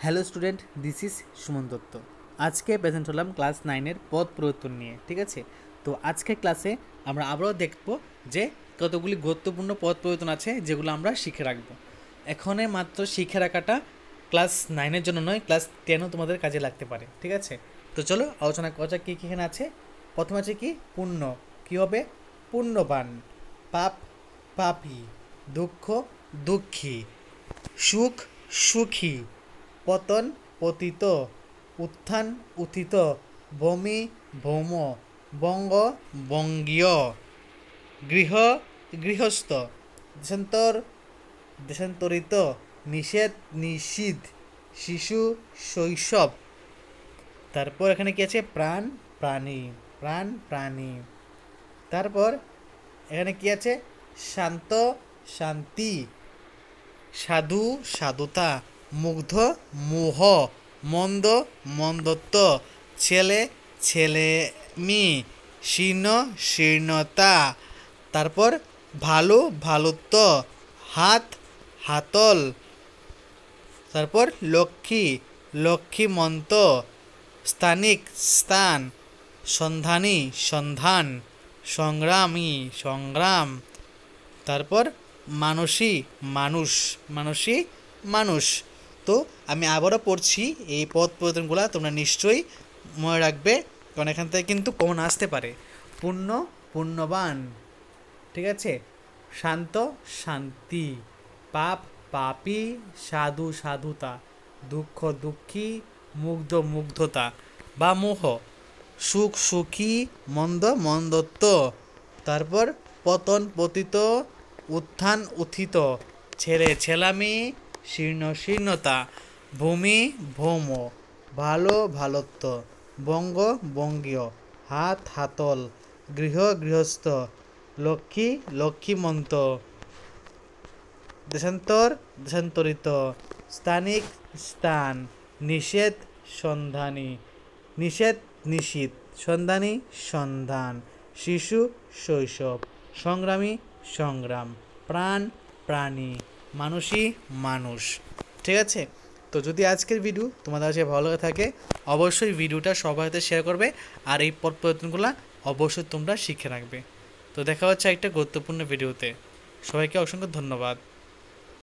Hello student, this is Suman Dutta. আজকে present হলাম class 9-এর পদ পরিবর্তন নিয়ে। ঠিক আছে, তো আজকের ক্লাসে আমরা আবারও দেখব যে কতগুলি গুরুত্বপূর্ণ পদ পরিবর্তন আছে যেগুলো আমরা শিখে রাখবো। এখানে মাত্র শিখে রাখাটা ক্লাস 9-এর জন্য নয়, ক্লাস 10ও তোমাদের কাজে লাগতে পারে। ঠিক আছে, তো চলো আলোচনা করা যাক কী কী এখানে আছে। প্রথম আছে কি পুণ্য, কী হবে পুণ্যবান, পাপ পাপী, দুঃখ দুঃখী, সুখ সুখী, পতন পতিত, উত্থান উত্থিত, ভূমি ভৌম, বঙ্গ বঙ্গীয়, গৃহ গৃহস্থ, দেশান্তর দেশান্তরিত, নিষেধ নিষিদ্ধ, শিশু শৈশব। তারপর এখানে কি আছে প্রাণ প্রাণী, প্রাণ প্রাণী। তারপর এখানে কি আছে শান্ত শান্তি, সাধু সাধুতা, মুগ্ধ মোহ, মন্দ মন্দত্ব, ছেলে ছেলেমি, শীর্ণ শীর্ণতা। তারপর ভালো ভালোত্ব, হাত হাতল। তারপর লক্ষ্মী লক্ষ্মীমন্ত, স্থানিক স্থান, সন্ধানী সন্ধান, সংগ্রামী সংগ্রাম। তারপর মানসী মানুষ, মানসী মানুষ। তো আমি আবারও পড়ছি এই পদ পরিবর্তনগুলো, তোমরা নিশ্চয়ই মনে রাখবে, কারণ এখান থেকে কিন্তু কমন আসতে পারে। পুণ্য পুণ্যবান, ঠিক আছে, শান্ত শান্তি, পাপ পাপী, সাধু সাধুতা, দুঃখ দুঃখী, মুগ্ধ মুগ্ধতা বা মোহ, সুখ সুখী, মন্দ মন্দত্ব। তারপর পতন পতিত, উত্থান উত্থিত, ছেলে ছেলামি, শীর্ণ শীর্ণতা, ভূমি ভৌম, ভালো ভালোত্ব, বঙ্গ বঙ্গীয়, হাত হাতল, গৃহ গৃহস্থ, লক্ষ্মী লক্ষ্মীমন্ত, দেশান্তর দেশান্তরিত, স্থানিক স্থান, নিষেধ সন্ধানী, নিষেধ নিষিদ্ধ, সন্ধানী সন্ধান, শিশু শৈশব, সংগ্রামী সংগ্রাম, প্রাণ প্রাণী, মানুষই মানুষ। ঠিক আছে, তো যদি আজকের ভিডিও তোমাদের কাছে ভালো লাগে থাকে অবশ্যই ভিডিওটা সবার সাথে শেয়ার করবে, আর এই পদ পরিবর্তনগুলো অবশ্যই তোমরা শিখে রাখবে। তো দেখা হচ্ছে একটা গুরুত্বপূর্ণ ভিডিওতে। সবাইকে অসংখ্য ধন্যবাদ।